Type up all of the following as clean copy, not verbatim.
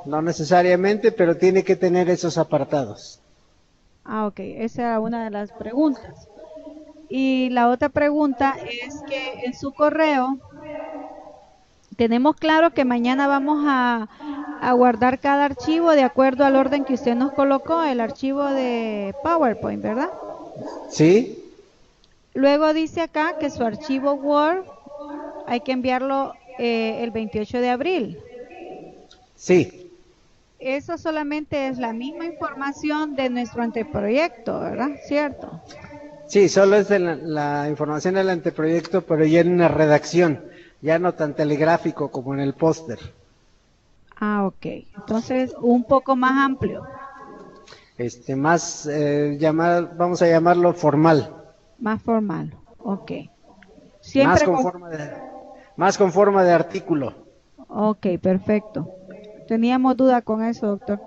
no necesariamente, pero tiene que tener esos apartados. Ah, ok, esa era una de las preguntas. Y la otra pregunta es que en su correo tenemos claro que mañana vamos a guardar cada archivo de acuerdo al orden que usted nos colocó, el archivo de PowerPoint, ¿verdad? ¿Sí? Luego dice acá que su archivo Word hay que enviarlo el 28 de abril. Sí. Eso solamente es la misma información de nuestro anteproyecto, ¿verdad? ¿Cierto? Sí, solo es de la información del anteproyecto, pero ya en una redacción, ya no tan telegráfico como en el póster. Ah, ok. Entonces, un poco más amplio, Más, vamos a llamarlo formal, más formal. Ok. más Siempre con con... forma de, más con forma de artículo. Ok, perfecto. Teníamos duda con eso, doctor,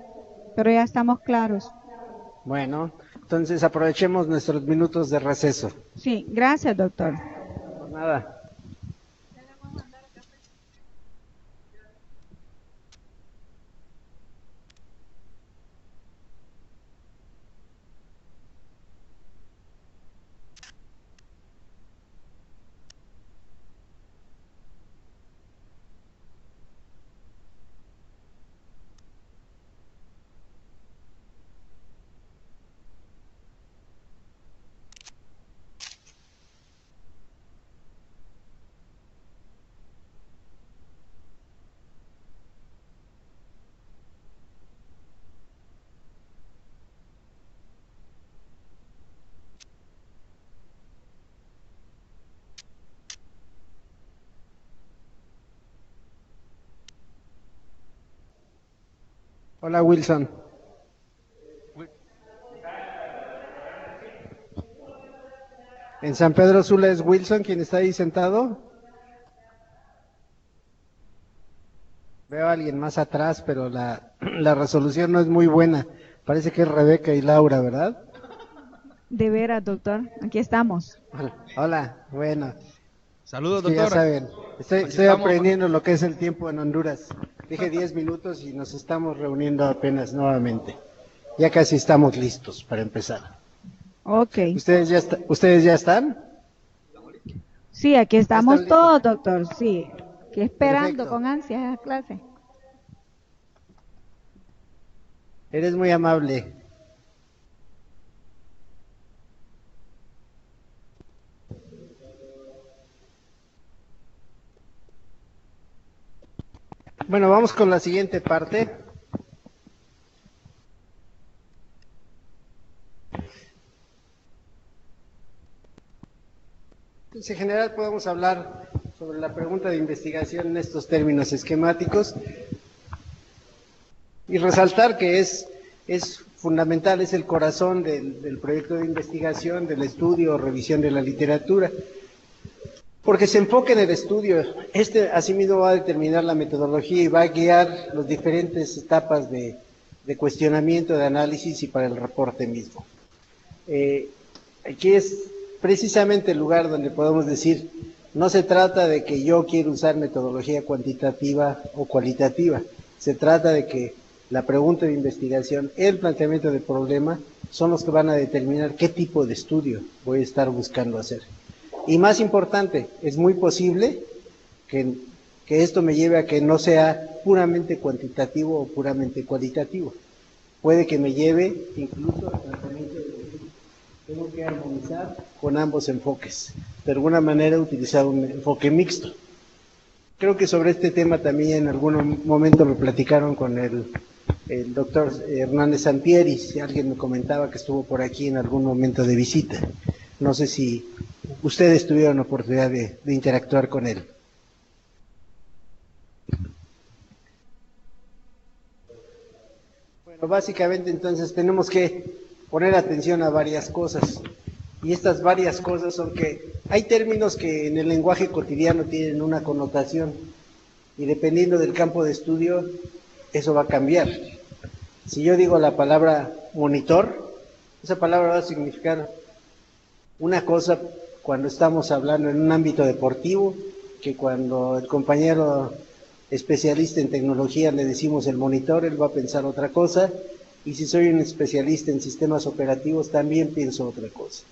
pero ya estamos claros. Bueno, entonces aprovechemos nuestros minutos de receso. Sí, gracias, doctor. Por nada. Hola Wilson. En San Pedro Sula es Wilson quien está ahí sentado. Veo a alguien más atrás, pero la resolución no es muy buena. Parece que es Rebeca y Laura, ¿verdad? De veras, doctor. Aquí estamos. Hola, bueno, es Saludos, que ya doctor. saben, estoy, Aquí estoy estamos. aprendiendo lo que es el tiempo en Honduras. Dije 10 minutos y nos estamos reuniendo apenas nuevamente. Ya casi estamos listos para empezar. Ok. ¿Ustedes ya están? Sí, aquí ¿Ya están estamos listos? todos, doctor. Sí. Aquí esperando Perfecto. con ansias esa clase. Eres muy amable. Bueno, vamos con la siguiente parte. Pues, en general podemos hablar sobre la pregunta de investigación en estos términos esquemáticos y resaltar que es fundamental, es el corazón del proyecto de investigación, del estudio o revisión de la literatura, porque se enfoca en el estudio. Asimismo va a determinar la metodología y va a guiar las diferentes etapas de cuestionamiento, de análisis y para el reporte mismo. Eh, Aquí es precisamente el lugar donde podemos decir, no se trata de que yo quiero usar metodología cuantitativa o cualitativa, se trata de que la pregunta de investigación, el planteamiento del problema, son los que van a determinar qué tipo de estudio voy a estar buscando hacer. Y más importante, es muy posible que, que esto me lleve a que no sea puramente cuantitativo o puramente cualitativo. Puede que me lleve incluso al planteamiento de tengo que armonizar con ambos enfoques. De alguna manera utilizar un enfoque mixto. Creo que sobre este tema también en algún momento me platicaron con el doctor Hernández Sampieri, si alguien me comentaba que estuvo por aquí en algún momento de visita. No sé si ustedes tuvieron oportunidad de interactuar con él. Bueno, básicamente entonces tenemos que poner atención a varias cosas. Y estas varias cosas son que hay términos que en el lenguaje cotidiano tienen una connotación y dependiendo del campo de estudio, eso va a cambiar. Si yo digo la palabra monitor, esa palabra va a significar una cosa cuando estamos hablando en un ámbito deportivo, que cuando el compañero especialista en tecnología le decimos el monitor, él va a pensar otra cosa, y si soy un especialista en sistemas operativos también pienso otra cosa.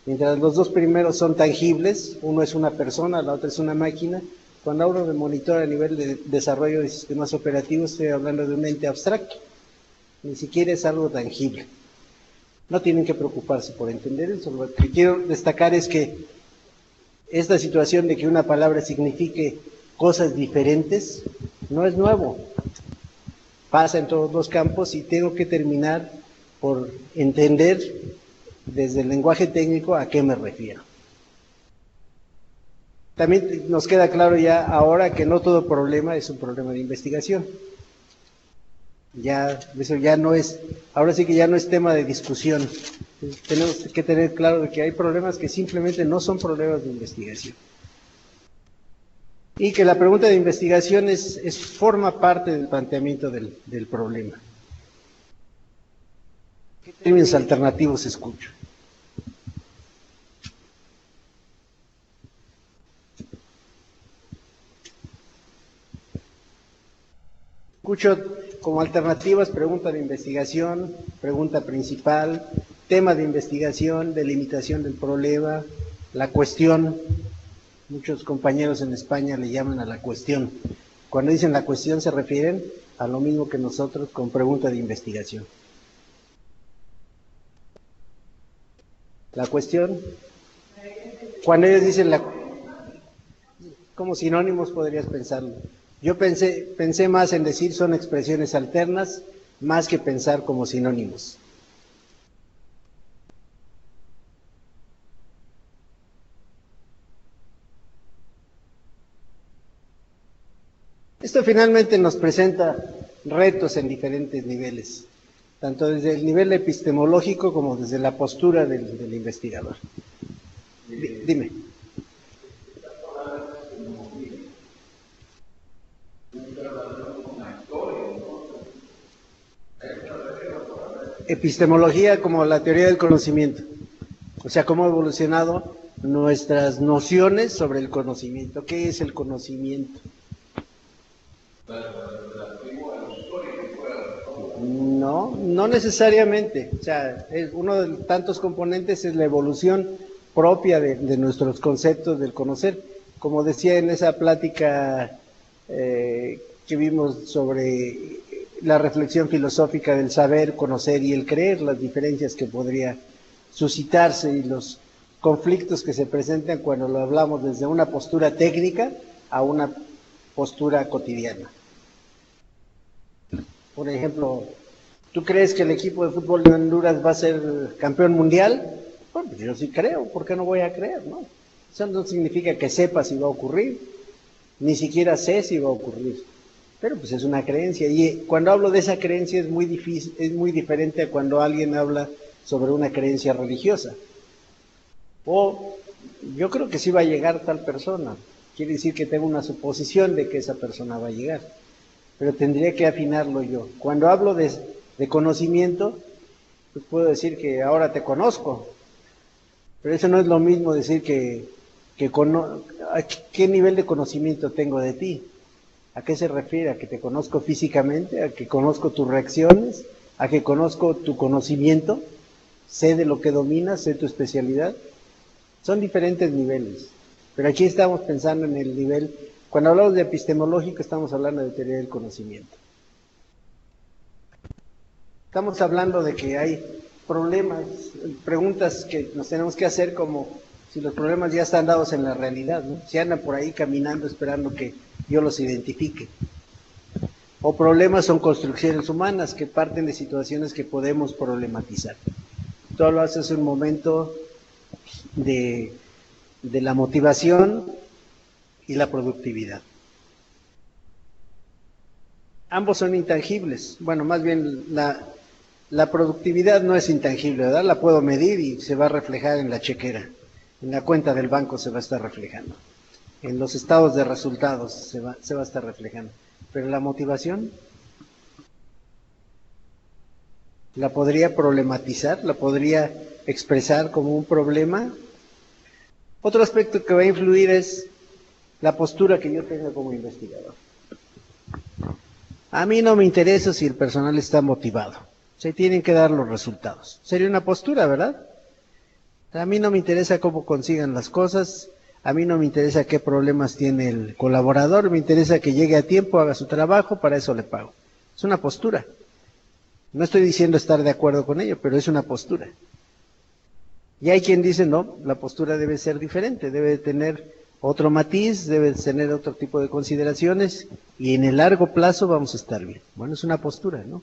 Mientras los dos primeros son tangibles, uno es una persona, la otra es una máquina, cuando hablo de monitor a nivel de desarrollo de sistemas operativos estoy hablando de un ente abstracto, ni siquiera es algo tangible. No tienen que preocuparse por entender eso. Lo que quiero destacar es que esta situación de que una palabra signifique cosas diferentes no es nuevo. Pasa en todos los campos y tengo que terminar por entender desde el lenguaje técnico a qué me refiero. También nos queda claro ya ahora que no todo problema es un problema de investigación. Ya, eso ya no es, ahora sí que ya no es tema de discusión. Tenemos que tener claro de que hay problemas que simplemente no son problemas de investigación. Y que la pregunta de investigación forma parte del planteamiento del problema. ¿Qué términos alternativos escucho? Escucho como alternativas pregunta de investigación, pregunta principal, tema de investigación, delimitación del problema, la cuestión. Muchos compañeros en España le llaman a la cuestión. Cuando dicen la cuestión se refieren a lo mismo que nosotros con pregunta de investigación. La cuestión, cuando ellos dicen como sinónimos podrías pensarlo. Yo pensé más en decir son expresiones alternas, más que pensar como sinónimos. Esto finalmente nos presenta retos en diferentes niveles, tanto desde el nivel epistemológico como desde la postura del investigador. Dime. Epistemología como la teoría del conocimiento, o sea, cómo ha evolucionado nuestras nociones sobre el conocimiento. ¿Qué es el conocimiento? No necesariamente. O sea, uno de tantos componentes es la evolución propia de nuestros conceptos del conocer. Como decía en esa plática que vimos sobre la reflexión filosófica del saber, conocer y el creer, las diferencias que podría suscitarse y los conflictos que se presentan cuando lo hablamos desde una postura técnica a una postura cotidiana. Por ejemplo, ¿tú crees que el equipo de fútbol de Honduras va a ser campeón mundial? Bueno, yo sí creo, ¿por qué no voy a creer? ¿No? Eso no significa que sepa si va a ocurrir, ni siquiera sé si va a ocurrir. Pero pues es una creencia, y cuando hablo de esa creencia es muy difícil, es muy diferente a cuando alguien habla sobre una creencia religiosa. O yo creo que sí va a llegar tal persona, quiere decir que tengo una suposición de que esa persona va a llegar, pero tendría que afinarlo yo. Cuando hablo de conocimiento, pues puedo decir que ahora te conozco, pero eso no es lo mismo decir ¿a qué nivel de conocimiento tengo de ti? ¿A qué se refiere? ¿A que te conozco físicamente? ¿A que conozco tus reacciones? ¿A que conozco tu conocimiento? ¿Sé de lo que dominas? ¿Sé tu especialidad? Son diferentes niveles, pero aquí estamos pensando en el nivel, cuando hablamos de epistemológico estamos hablando de teoría del conocimiento. Estamos hablando de que hay problemas, preguntas que nos tenemos que hacer como si los problemas ya están dados en la realidad, ¿no? Si andan por ahí caminando esperando que yo los identifique. O problemas son construcciones humanas que parten de situaciones que podemos problematizar. Tú hablas hace un momento de la motivación y la productividad. Ambos son intangibles. Bueno, más bien la productividad no es intangible, ¿verdad? La puedo medir y se va a reflejar en la chequera. En la cuenta del banco se va a estar reflejando. En los estados de resultados se va a estar reflejando. Pero la motivación, ¿la podría problematizar? ¿La podría expresar como un problema? Otro aspecto que va a influir es la postura que yo tenga como investigador. A mí no me interesa si el personal está motivado. Se tienen que dar los resultados. Sería una postura, ¿verdad? A mí no me interesa cómo consigan las cosas, a mí no me interesa qué problemas tiene el colaborador, me interesa que llegue a tiempo, haga su trabajo, para eso le pago. Es una postura. No estoy diciendo estar de acuerdo con ello, pero es una postura. Y hay quien dice, no, la postura debe ser diferente, debe tener otro matiz, debe tener otro tipo de consideraciones, y en el largo plazo vamos a estar bien. Bueno, es una postura, ¿no?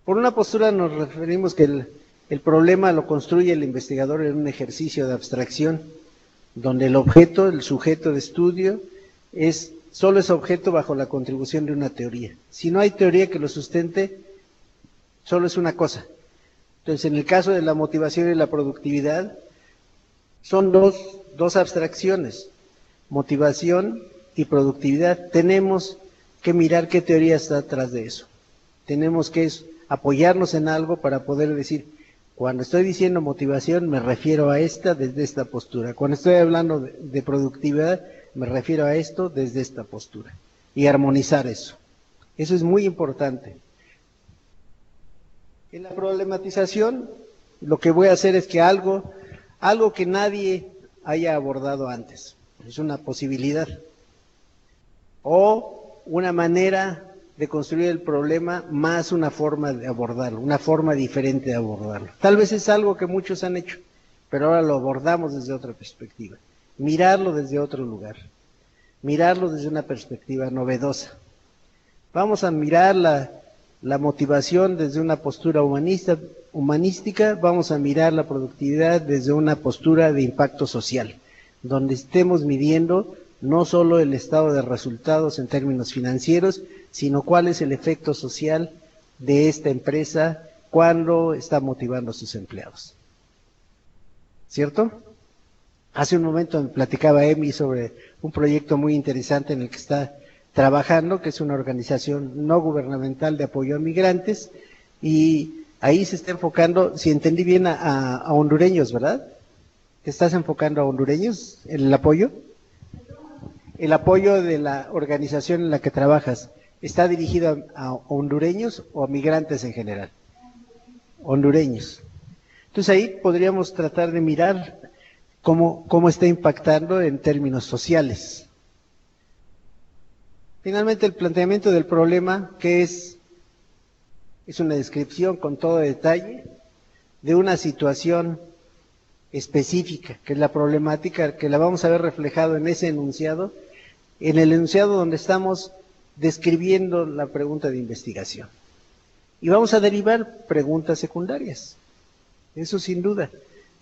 Por una postura nos referimos que el problema lo construye el investigador en un ejercicio de abstracción, donde el objeto, el sujeto de estudio, solo es objeto bajo la contribución de una teoría. Si no hay teoría que lo sustente, solo es una cosa. Entonces, en el caso de la motivación y la productividad, son dos abstracciones, motivación y productividad. Tenemos que mirar qué teoría está atrás de eso. Tenemos que apoyarnos en algo para poder decir, cuando estoy diciendo motivación me refiero a esta desde esta postura. Cuando estoy hablando de productividad me refiero a esto desde esta postura. Y armonizar eso. Eso es muy importante. En la problematización lo que voy a hacer es que algo que nadie haya abordado antes. Es una posibilidad. O una manera de construir el problema más una forma de abordarlo, una forma diferente de abordarlo. Tal vez es algo que muchos han hecho, pero ahora lo abordamos desde otra perspectiva. Mirarlo desde otro lugar, mirarlo desde una perspectiva novedosa. Vamos a mirar la motivación desde una postura humanística, vamos a mirar la productividad desde una postura de impacto social, donde estemos midiendo no solo el estado de resultados en términos financieros, sino cuál es el efecto social de esta empresa cuando está motivando a sus empleados. ¿Cierto? Hace un momento me platicaba Emi sobre un proyecto muy interesante en el que está trabajando, que es una organización no gubernamental de apoyo a migrantes, y ahí se está enfocando, si entendí bien, a hondureños, ¿verdad? ¿Te estás enfocando a hondureños en el apoyo? El apoyo de la organización en la que trabajas, ¿está dirigido a hondureños o a migrantes en general? Hondureños. Entonces ahí podríamos tratar de mirar cómo está impactando en términos sociales. Finalmente, el planteamiento del problema, que es una descripción con todo detalle de una situación específica, que es la problemática, que la vamos a ver reflejado en ese enunciado, en el enunciado donde estamos describiendo la pregunta de investigación. Y vamos a derivar preguntas secundarias, eso sin duda.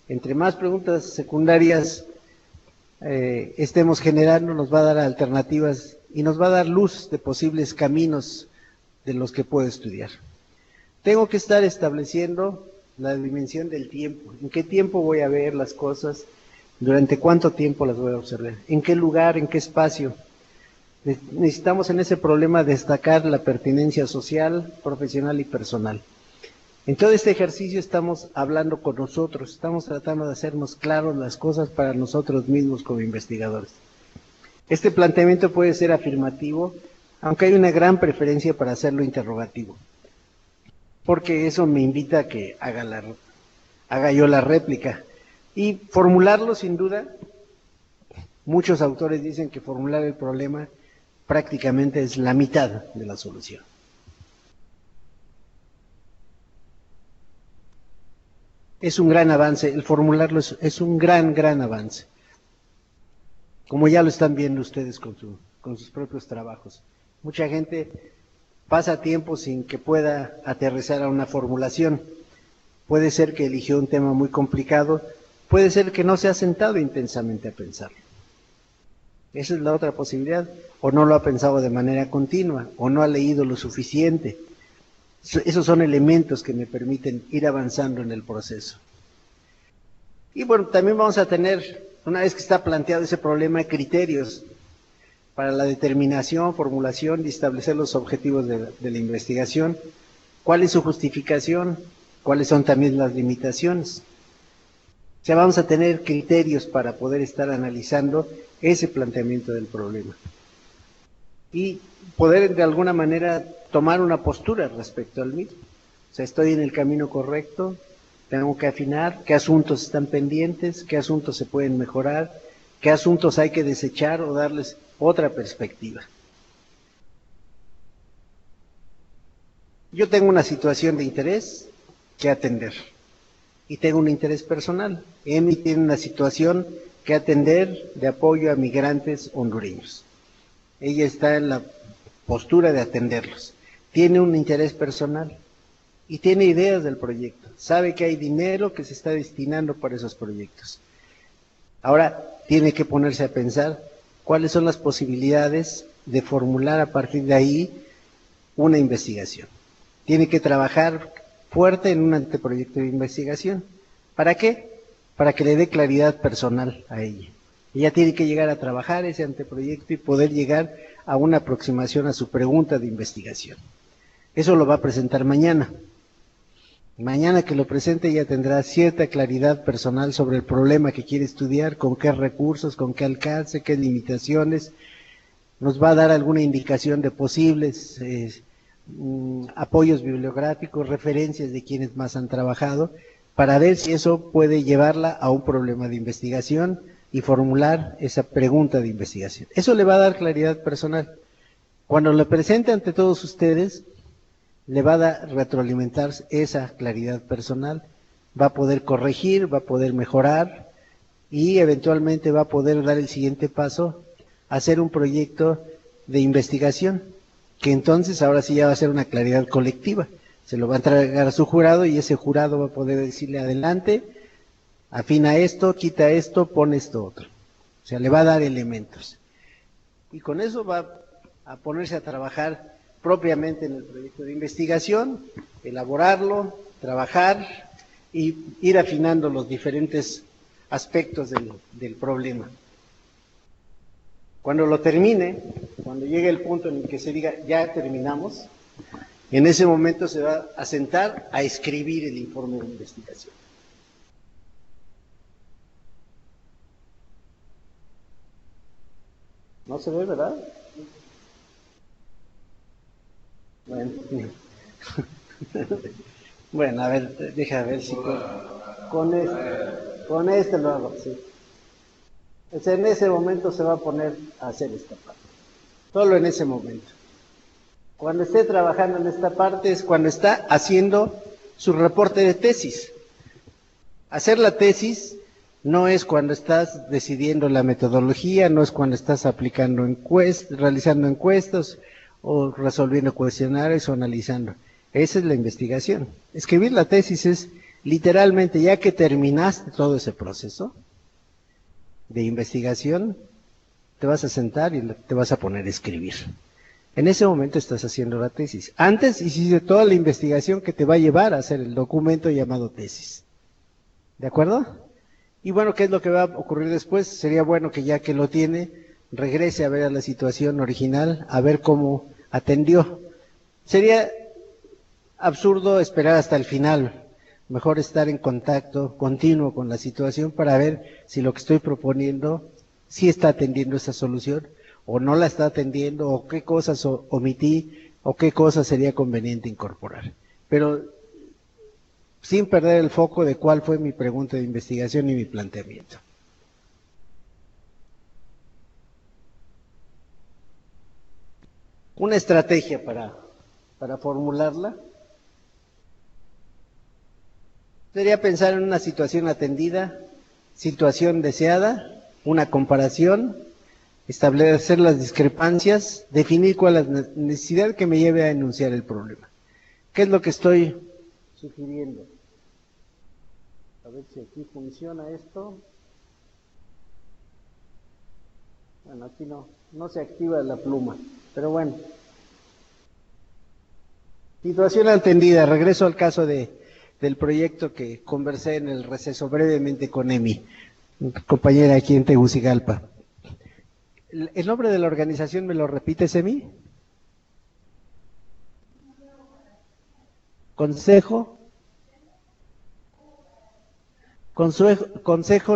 Entre más preguntas secundarias estemos generando, nos va a dar alternativas y nos va a dar luz de posibles caminos de los que puedo estudiar. Tengo que estar estableciendo la dimensión del tiempo. ¿En qué tiempo voy a ver las cosas? ¿Durante cuánto tiempo las voy a observar? ¿En qué lugar? ¿En qué espacio? Necesitamos en ese problema destacar la pertinencia social, profesional y personal. En todo este ejercicio estamos hablando con nosotros, estamos tratando de hacernos claros las cosas para nosotros mismos como investigadores. Este planteamiento puede ser afirmativo, aunque hay una gran preferencia para hacerlo interrogativo, porque eso me invita a que haga yo la réplica. Y formularlo, sin duda, muchos autores dicen que formular el problema prácticamente es la mitad de la solución. Es un gran avance, el formularlo es un gran avance, como ya lo están viendo ustedes con sus propios trabajos. Mucha gente pasa tiempo sin que pueda aterrizar a una formulación. Puede ser que eligió un tema muy complicado, puede ser que no se ha sentado intensamente a pensarlo. Esa es la otra posibilidad, o no lo ha pensado de manera continua, o no ha leído lo suficiente. Esos son elementos que me permiten ir avanzando en el proceso. Y bueno, también vamos a tener, una vez que está planteado ese problema, criterios para la determinación, formulación y establecer los objetivos de la investigación. ¿Cuál es su justificación? ¿Cuáles son también las limitaciones? O sea, vamos a tener criterios para poder estar analizando ese planteamiento del problema. y poder de alguna manera tomar una postura respecto al mismo. O sea, estoy en el camino correcto, tengo que afinar, qué asuntos están pendientes, qué asuntos se pueden mejorar, qué asuntos hay que desechar o darles otra perspectiva. Yo tengo una situación de interés que atender y tengo un interés personal. Emi tiene una situación que atender de apoyo a migrantes hondureños. Ella está en la postura de atenderlos. Tiene un interés personal y tiene ideas del proyecto. Sabe que hay dinero que se está destinando para esos proyectos. Ahora tiene que ponerse a pensar cuáles son las posibilidades de formular a partir de ahí una investigación. Tiene que trabajar fuerte en un anteproyecto de investigación. ¿Para qué? Para que le dé claridad personal a ella. Ella tiene que llegar a trabajar ese anteproyecto y poder llegar a una aproximación a su pregunta de investigación. Eso lo va a presentar mañana. Mañana que lo presente ella tendrá cierta claridad personal sobre el problema que quiere estudiar, con qué recursos, con qué alcance, qué limitaciones. Nos va a dar alguna indicación de posibles apoyos bibliográficos, referencias de quienes más han trabajado, para ver si eso puede llevarla a un problema de investigación y formular esa pregunta de investigación. Eso le va a dar claridad personal. Cuando lo presente ante todos ustedes, le va a retroalimentar esa claridad personal, va a poder corregir, va a poder mejorar y eventualmente va a poder dar el siguiente paso, hacer un proyecto de investigación, que entonces ahora sí ya va a ser una claridad colectiva. Se lo va a entregar a su jurado y ese jurado va a poder decirle adelante, afina esto, quita esto, pone esto otro. O sea, le va a dar elementos. Y con eso va a ponerse a trabajar propiamente en el proyecto de investigación, elaborarlo, trabajar y ir afinando los diferentes aspectos del problema. Cuando lo termine, cuando llegue el punto en el que se diga ya terminamos, en ese momento se va a sentar a escribir el informe de investigación. ¿No se ve, verdad? Bueno, bueno, a ver, deja ver si con este lo hago, sí. O sea, en ese momento se va a poner a hacer esta parte. Solo en ese momento. Cuando esté trabajando en esta parte es cuando está haciendo su reporte de tesis. Hacer la tesis no es cuando estás decidiendo la metodología, no es cuando estás aplicando encuestas, realizando encuestas o resolviendo cuestionarios o analizando. Esa es la investigación. Escribir la tesis es literalmente, ya que terminaste todo ese proceso de investigación, te vas a sentar y te vas a poner a escribir. En ese momento estás haciendo la tesis. Antes hiciste toda la investigación que te va a llevar a hacer el documento llamado tesis. ¿De acuerdo? Y bueno, ¿qué es lo que va a ocurrir después? Sería bueno que ya que lo tiene, regrese a ver a la situación original, a ver cómo atendió. Sería absurdo esperar hasta el final. Mejor estar en contacto continuo con la situación para ver si lo que estoy proponiendo sí está atendiendo esa solución o no la está atendiendo, o qué cosas omití, o qué cosas sería conveniente incorporar. Pero sin perder el foco de cuál fue mi pregunta de investigación y mi planteamiento. Una estrategia para formularla sería pensar en una situación atendida, situación deseada, una comparación, establecer las discrepancias, definir cuál es la necesidad que me lleve a enunciar el problema. ¿Qué es lo que estoy sugiriendo? A ver si aquí funciona esto. Bueno, aquí no se activa la pluma, pero bueno. Situación atendida, regreso al caso del proyecto que conversé en el receso brevemente con Emi, compañera aquí en Tegucigalpa. ¿El nombre de la organización me lo repites, Emi? Consejo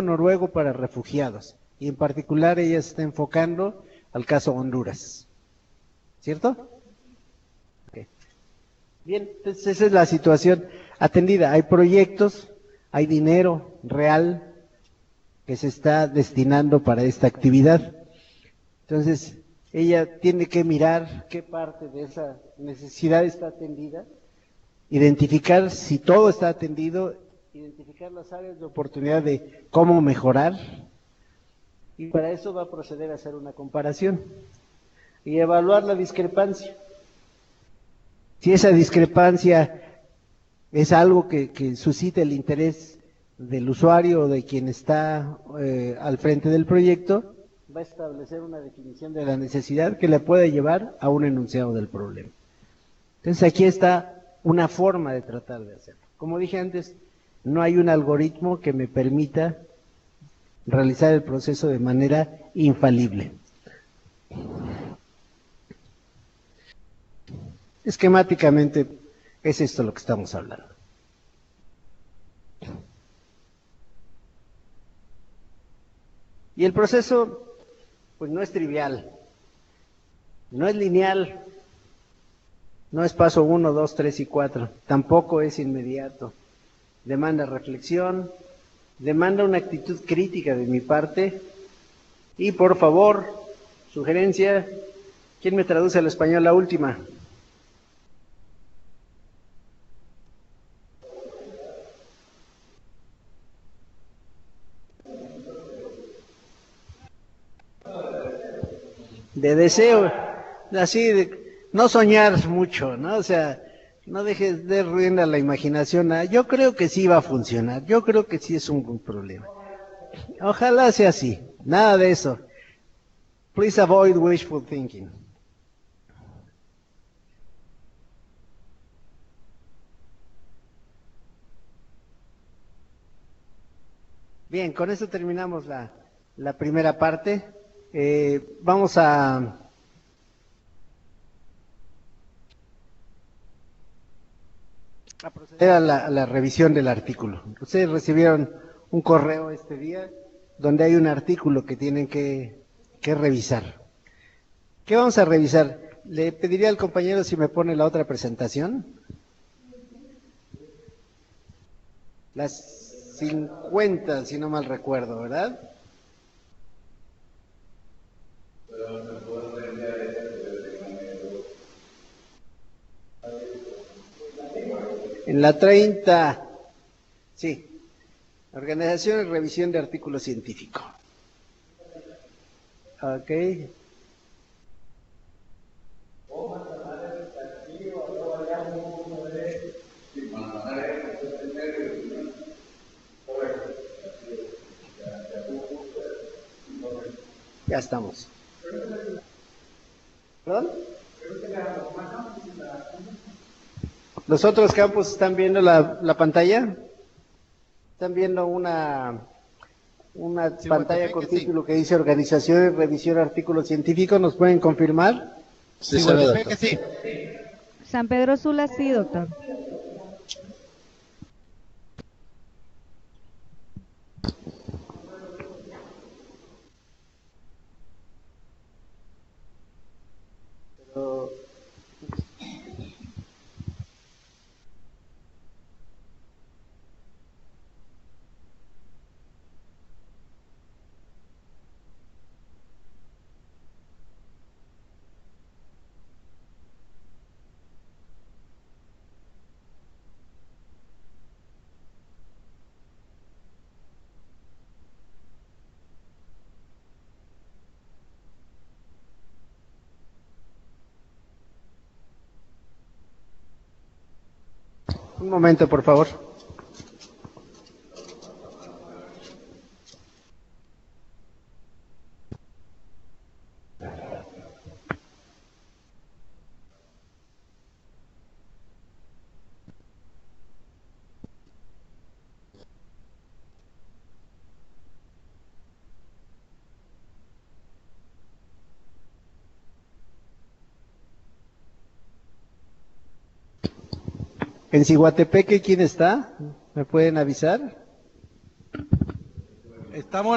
Noruego para Refugiados, y en particular ella se está enfocando al caso Honduras. ¿cierto? Okay. Bien, entonces esa es la situación atendida. Hay proyectos, hay dinero real que se está destinando para esta actividad. Entonces, ella tiene que mirar qué parte de esa necesidad está atendida, identificar si todo está atendido, identificar las áreas de oportunidad de cómo mejorar, y para eso va a proceder a hacer una comparación y evaluar la discrepancia. Si esa discrepancia es algo que suscita el interés del usuario o de quien está al frente del proyecto, va a establecer una definición de la necesidad que le puede llevar a un enunciado del problema. Entonces aquí está una forma de tratar de hacerlo. Como dije antes, no hay un algoritmo que me permita realizar el proceso de manera infalible. Esquemáticamente es esto lo que estamos hablando. Y el proceso, pues no es trivial, no es lineal, no es paso 1, 2, 3 y 4, tampoco es inmediato. Demanda reflexión, demanda una actitud crítica de mi parte y, por favor, sugerencia, ¿quién me traduce al español la última? De deseo, así de no soñar mucho, ¿no? O sea, no dejes de rienda la imaginación. Yo creo que sí va a funcionar, yo creo que sí es un buen problema. Ojalá sea así, nada de eso. Please avoid wishful thinking. Bien, con esto terminamos la primera parte. Vamos a proceder a la revisión del artículo. Ustedes recibieron un correo este día donde hay un artículo que tienen que revisar. ¿Qué vamos a revisar? Le pediría al compañero si me pone la otra presentación. Las 50, si no mal recuerdo, ¿verdad? En la 30, sí, organización y revisión de artículo científico. Ok. Ya estamos. ¿Perdón? ¿Los otros campos están viendo la pantalla? ¿Están viendo una sí, pantalla con título que dice Organización y Revisión de Artículos Científicos? ¿Nos pueden confirmar? Sí, que sí. San Pedro Sula, sí, doctor. Un momento, por favor. ¿En Ciguatepeque quién está? ¿Me pueden avisar? Estamos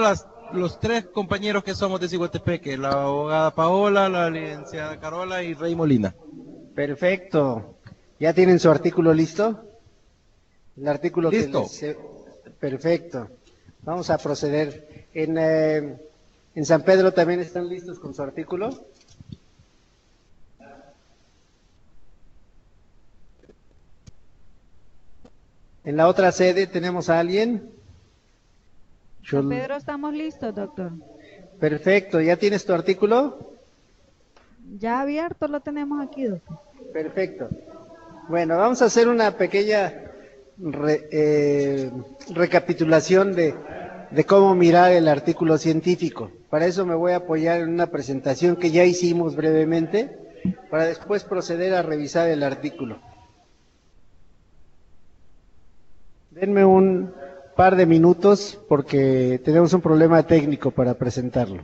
los tres compañeros que somos de Ciguatepeque, la abogada Paola, la licenciada Carola y Rey Molina. Perfecto. ¿Ya tienen su artículo listo? El artículo Listo. Perfecto. Vamos a proceder. En San Pedro también están listos con su artículo. En la otra sede tenemos a alguien. San Pedro, estamos listos, doctor. Perfecto. ¿Ya tienes tu artículo? Ya abierto lo tenemos aquí, doctor. Perfecto. Bueno, vamos a hacer una pequeña recapitulación de cómo mirar el artículo científico. Para eso me voy a apoyar en una presentación que ya hicimos brevemente, para después proceder a revisar el artículo. Denme un par de minutos porque tenemos un problema técnico para presentarlo.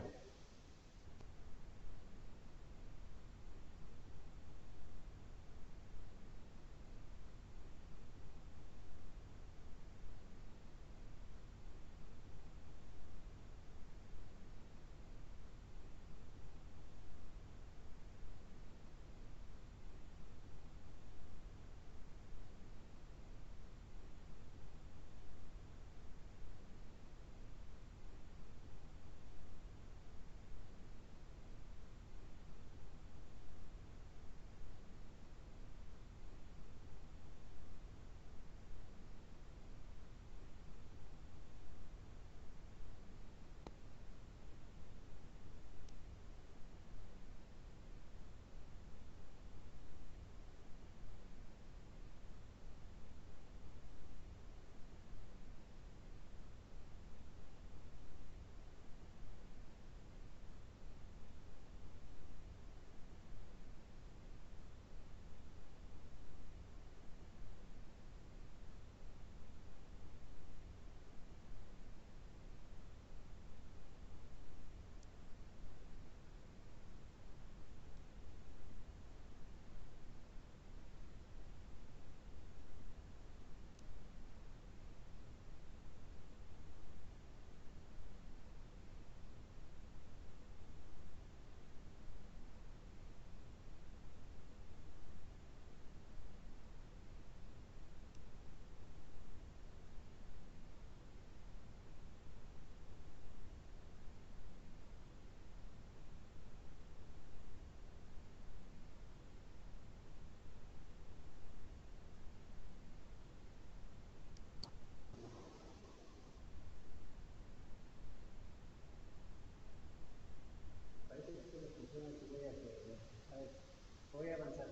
Voy a avanzar.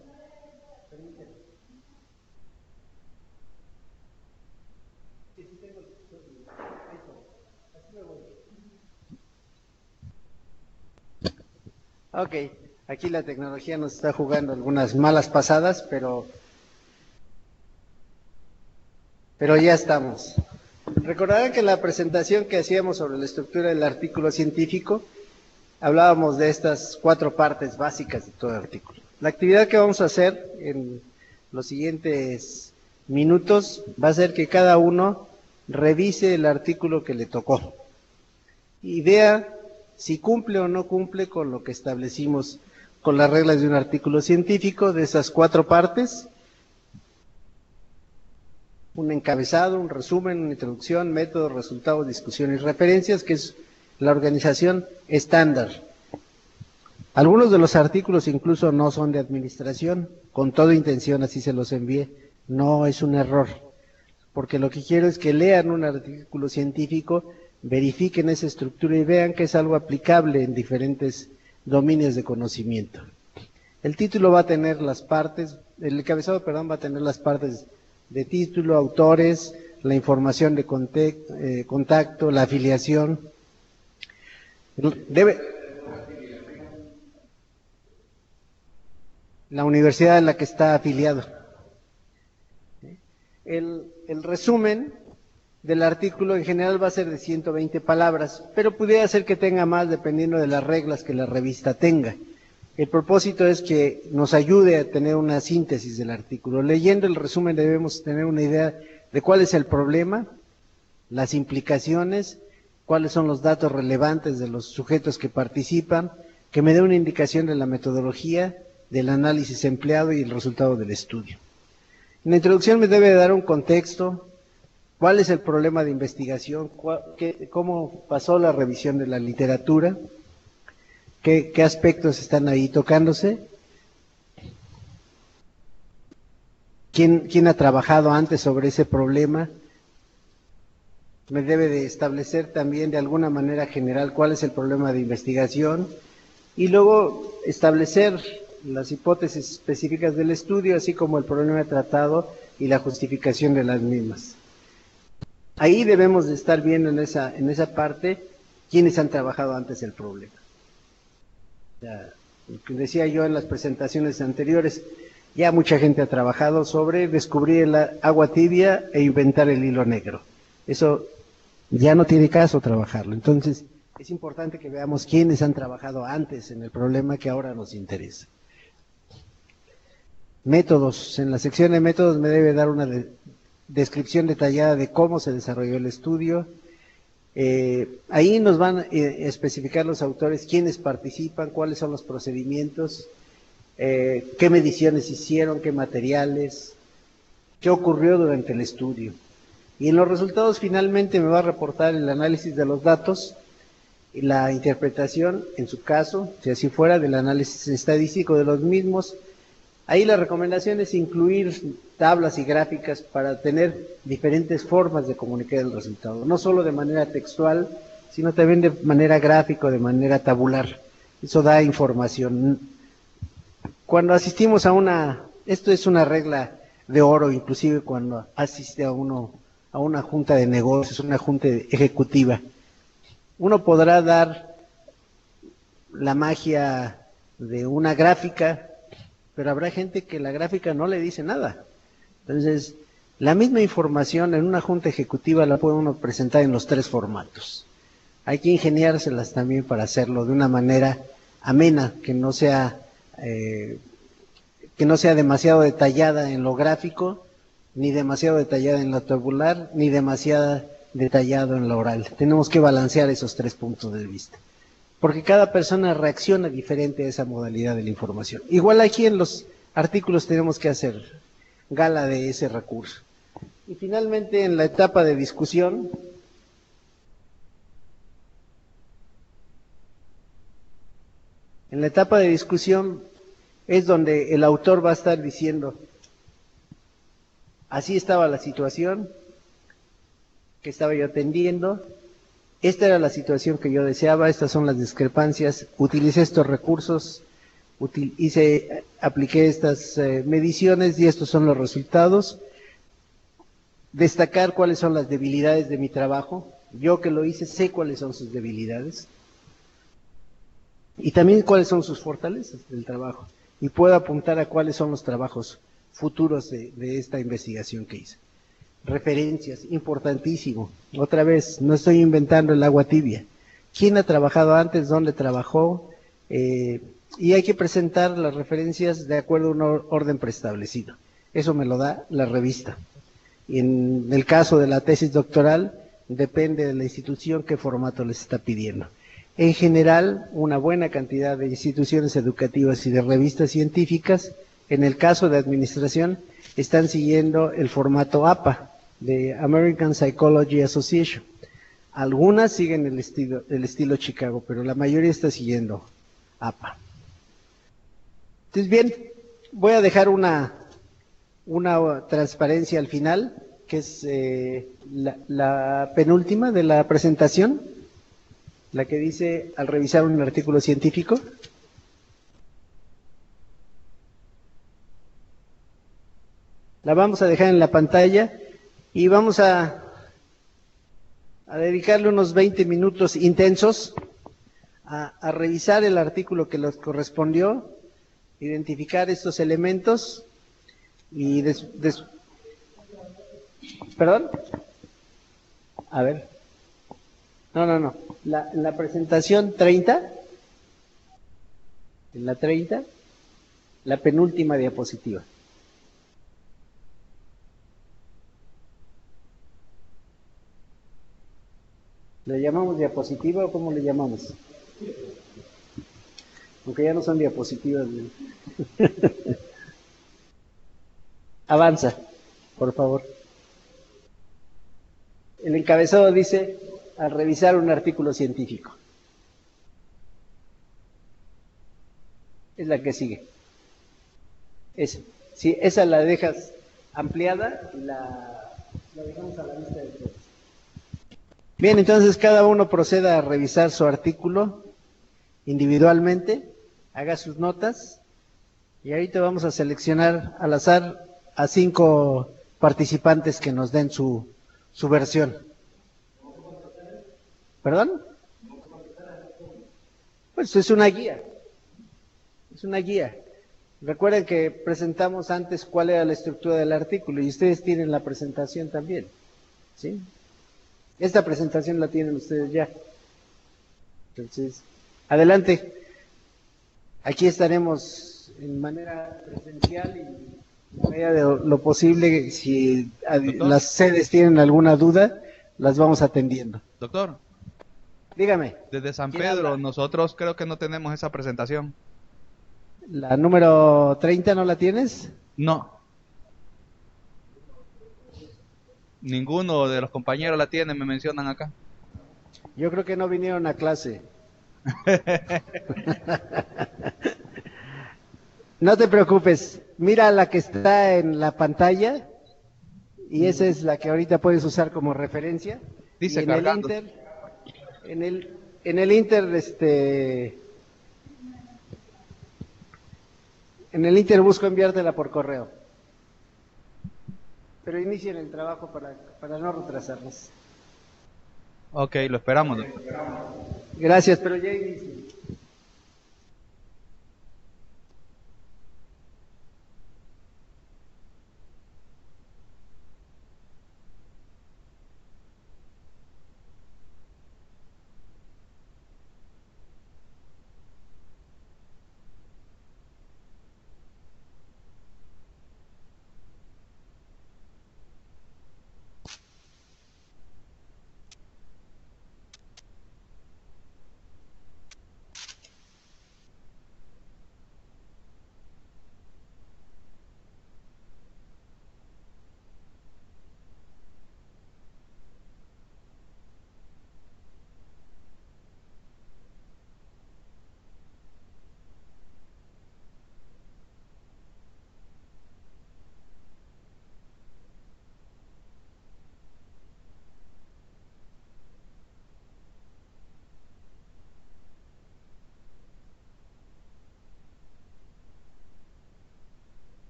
Permíteme. Sí, sí tengo el... Ahí está. Así me voy. Ok, aquí la tecnología nos está jugando algunas malas pasadas, pero ya estamos. Recordarán que en la presentación que hacíamos sobre la estructura del artículo científico, hablábamos de estas 4 partes básicas de todo el artículo. La actividad que vamos a hacer en los siguientes minutos va a ser que cada uno revise el artículo que le tocó y vea si cumple o no cumple con lo que establecimos con las reglas de un artículo científico de esas 4 partes: un encabezado, un resumen, una introducción, método, resultados, discusión y referencias, que es la organización estándar. Algunos de los artículos incluso no son de administración, con toda intención así se los envié. No es un error, porque lo que quiero es que lean un artículo científico, verifiquen esa estructura y vean que es algo aplicable en diferentes dominios de conocimiento. El título va a tener las partes, el encabezado, perdón, va a tener las partes de título, autores, la información de contacto, la afiliación. La universidad en la que está afiliado. El resumen del artículo en general va a ser de 120 palabras, pero pudiera ser que tenga más dependiendo de las reglas que la revista tenga. El propósito es que nos ayude a tener una síntesis del artículo. Leyendo el resumen debemos tener una idea de cuál es el problema, las implicaciones cuáles son los datos relevantes de los sujetos que participan, que me dé una indicación de la metodología, del análisis empleado y el resultado del estudio. En la introducción me debe dar un contexto, cuál es el problema de investigación, cómo pasó la revisión de la literatura, qué aspectos están ahí tocándose, quién ha trabajado antes sobre ese problema. Me debe de establecer también de alguna manera general cuál es el problema de investigación y luego establecer las hipótesis específicas del estudio, así como el problema tratado y la justificación de las mismas. Ahí debemos de estar viendo en esa parte quiénes han trabajado antes el problema. Ya, lo que decía yo en las presentaciones anteriores, ya mucha gente ha trabajado sobre descubrir el agua tibia e inventar el hilo negro. Eso ya no tiene caso trabajarlo. Entonces, es importante que veamos quiénes han trabajado antes en el problema que ahora nos interesa. Métodos. En la sección de métodos me debe dar una descripción detallada de cómo se desarrolló el estudio. Ahí nos van a especificar los autores quiénes participan, cuáles son los procedimientos, qué mediciones hicieron, qué materiales, qué ocurrió durante el estudio. Y en los resultados finalmente me va a reportar el análisis de los datos, y la interpretación, en su caso, si así fuera, del análisis estadístico de los mismos. Ahí la recomendación es incluir tablas y gráficas para tener diferentes formas de comunicar el resultado, no solo de manera textual, sino también de manera gráfica, de manera tabular. Eso da información. Cuando asistimos esto es una regla de oro, inclusive cuando asiste a una junta de negocios, una junta ejecutiva. Uno podrá dar la magia de una gráfica, pero habrá gente que la gráfica no le dice nada. Entonces, la misma información en una junta ejecutiva la puede uno presentar en los 3 formatos. Hay que ingeniárselas también para hacerlo de una manera amena, que no sea demasiado detallada en lo gráfico, ni demasiado detallada en lo tabular, ni demasiado detallado en lo oral. Tenemos que balancear esos 3 puntos de vista, porque cada persona reacciona diferente a esa modalidad de la información. Igual aquí en los artículos tenemos que hacer gala de ese recurso. Y finalmente en la etapa de discusión, es donde el autor va a estar diciendo, así estaba la situación que estaba yo atendiendo, esta era la situación que yo deseaba, estas son las discrepancias, utilicé estos recursos, apliqué estas mediciones y estos son los resultados. Destacar cuáles son las debilidades de mi trabajo, yo que lo hice sé cuáles son sus debilidades y también cuáles son sus fortalezas del trabajo y puedo apuntar a cuáles son los trabajos futuros de esta investigación que hice. Referencias, importantísimo. Otra vez, no estoy inventando el agua tibia. ¿Quién ha trabajado antes? ¿Dónde trabajó? Y hay que presentar las referencias de acuerdo a un orden preestablecido. Eso me lo da la revista. Y en el caso de la tesis doctoral, depende de la institución qué formato les está pidiendo. En general, una buena cantidad de instituciones educativas y de revistas científicas, en el caso de administración, están siguiendo el formato APA, de American Psychology Association. Algunas siguen el estilo Chicago, pero la mayoría está siguiendo APA. Entonces, bien, voy a dejar una transparencia al final, que es la penúltima de la presentación, la que dice, al revisar un artículo científico, la vamos a dejar en la pantalla y vamos a dedicarle unos 20 minutos intensos a revisar el artículo que nos correspondió, identificar estos elementos y ¿Perdón? A ver. No. La presentación 30, en la 30, la penúltima diapositiva. ¿Le llamamos diapositiva o cómo le llamamos? Aunque ya no son diapositivas. Avanza, por favor. El encabezado dice, al revisar un artículo científico. Es la que sigue. Esa. Sí, esa la dejas ampliada y la dejamos a la vista de todos. Bien, entonces cada uno proceda a revisar su artículo individualmente, haga sus notas y ahorita vamos a seleccionar al azar a 5 participantes que nos den su versión. ¿Perdón? Pues es una guía. Es una guía. Recuerden que presentamos antes cuál era la estructura del artículo y ustedes tienen la presentación también. ¿Sí? Esta presentación la tienen ustedes ya. Entonces, adelante. Aquí estaremos en manera presencial y en medida de lo posible, si Doctor. las sedes tienen alguna duda, las vamos atendiendo. Doctor, Dígame. desde San ¿Quién Pedro, habla? nosotros creo que no tenemos esa presentación. ¿La número 30 no la tienes? No. Ninguno de los compañeros la tiene, me mencionan acá. Yo creo que no vinieron a clase. No te preocupes, mira la que está en la pantalla y esa es la que ahorita puedes usar como referencia. Dice Y cargando. en el Inter, en el Inter busco enviártela por correo. Pero inicien el trabajo para no retrasarnos. Ok, lo esperamos, doctor. Gracias, pero ya inicien.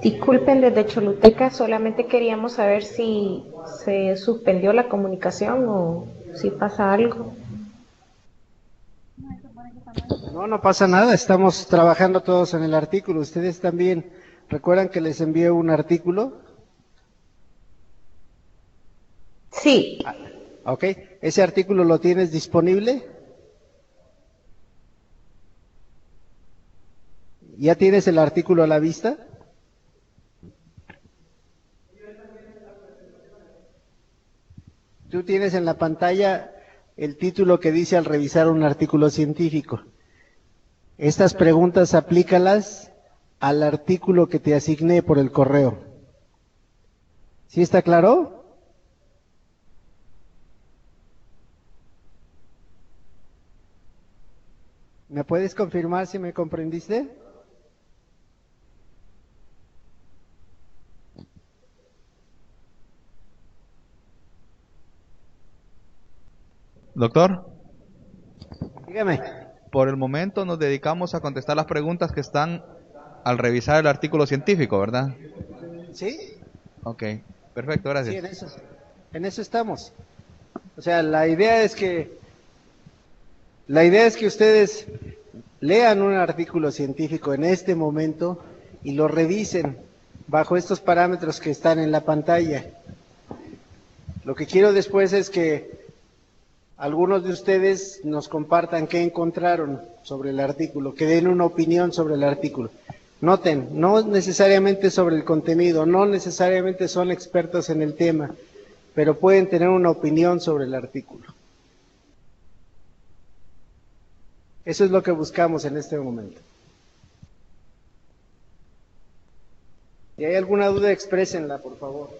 Disculpen, desde Choluteca solamente queríamos saber si se suspendió la comunicación o si pasa algo. No, no pasa nada, estamos trabajando todos en el artículo. Ustedes también, ¿recuerdan que les envié un artículo? Sí, Ok, ¿ese artículo lo tienes disponible? ¿Ya tienes el artículo a la vista? Tú tienes en la pantalla el título que dice al revisar un artículo científico. Estas preguntas aplícalas al artículo que te asigné por el correo. ¿Sí está claro? ¿Me puedes confirmar si me comprendiste? Doctor, Dígame. por el momento nos dedicamos a contestar las preguntas que están al revisar el artículo científico, ¿verdad? ¿Sí? Ok, perfecto, Sí, gracias. en eso estamos. O sea, la idea es que ustedes lean un artículo científico en este momento y lo revisen bajo estos parámetros que están en la pantalla. Lo que quiero después es que algunos de ustedes nos compartan qué encontraron sobre el artículo, que den una opinión sobre el artículo. Noten, no necesariamente sobre el contenido, no necesariamente son expertos en el tema, pero pueden tener una opinión sobre el artículo. Eso es lo que buscamos en este momento. Si hay alguna duda, exprésenla, por favor.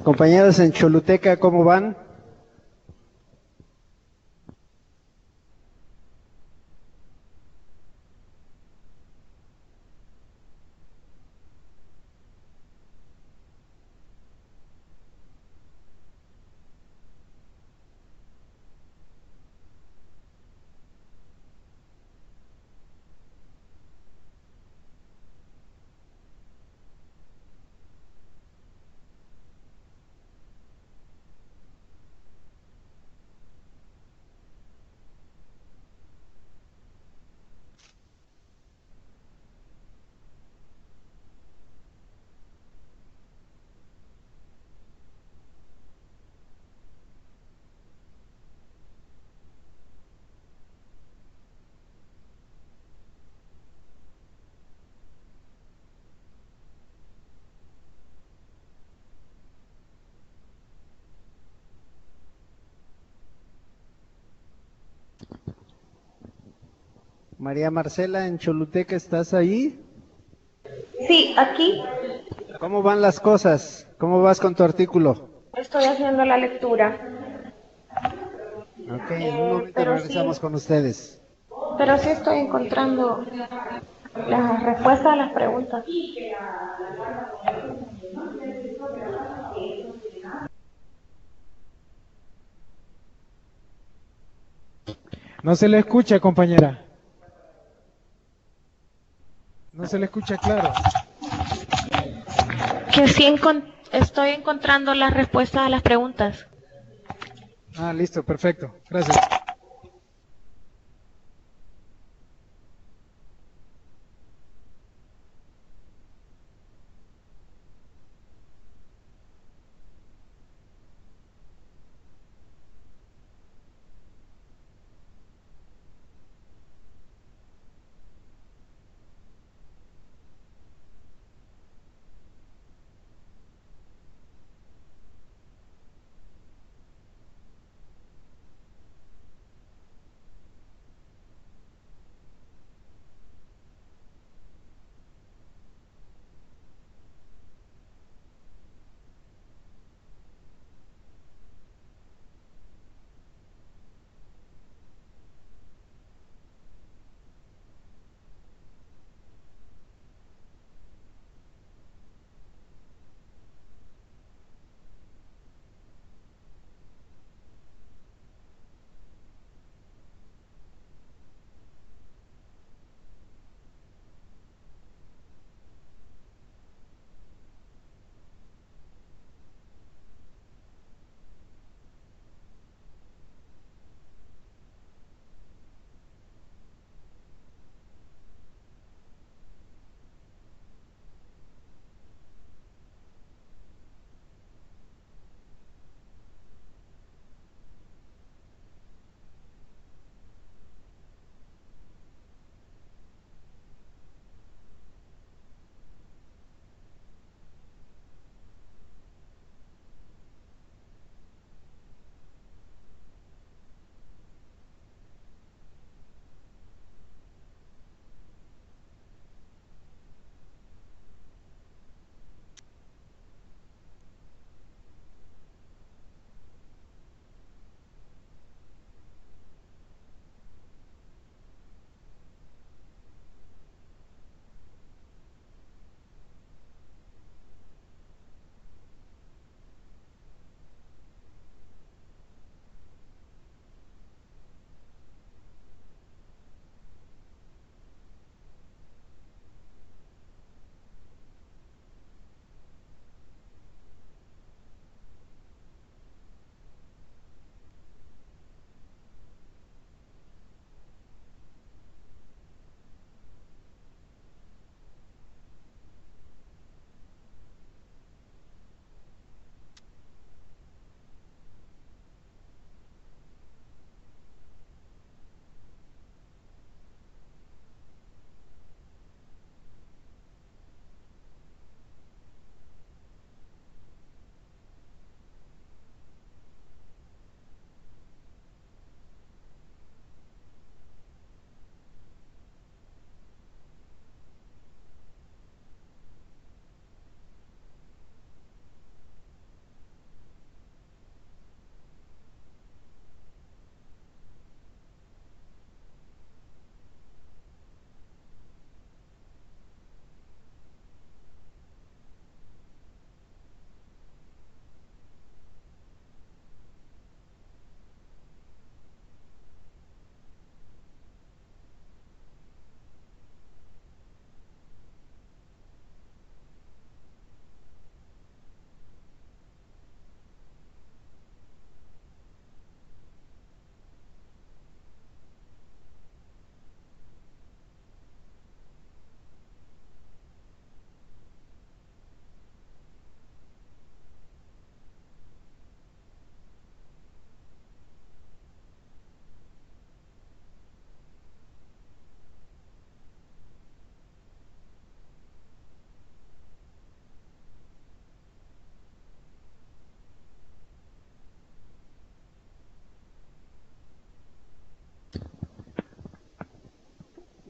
Compañeros en Choluteca, ¿cómo van? María Marcela, en Choluteca, ¿estás ahí? Sí, aquí ¿Cómo van las cosas? ¿Cómo vas con tu artículo? estoy haciendo la lectura, Ok, en un momento pero regresamos sí, con ustedes. pero sí estoy encontrando las respuestas a las preguntas. No se le escucha, compañera. No se le escucha claro. Que sí estoy encontrando las respuestas a las preguntas. Ah, listo, perfecto. Gracias.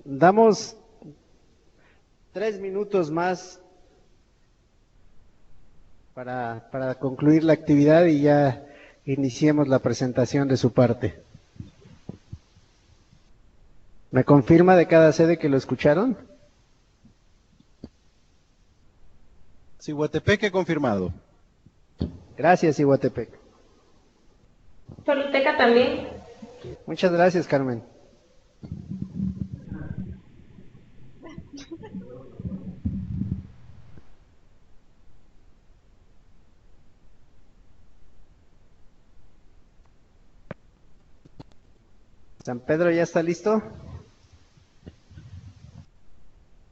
Damos 3 minutos más para concluir la actividad y ya iniciemos la presentación de su parte. ¿Me confirma de cada sede que lo escucharon? Ciguatepeque confirmado. Gracias, Iguatepec. Choluteca también. Muchas gracias, Carmen. San Pedro, ¿ya está listo?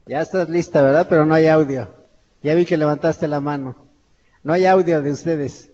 Ya estás lista, ¿verdad? Pero no hay audio. Ya vi que levantaste la mano. No hay audio de ustedes.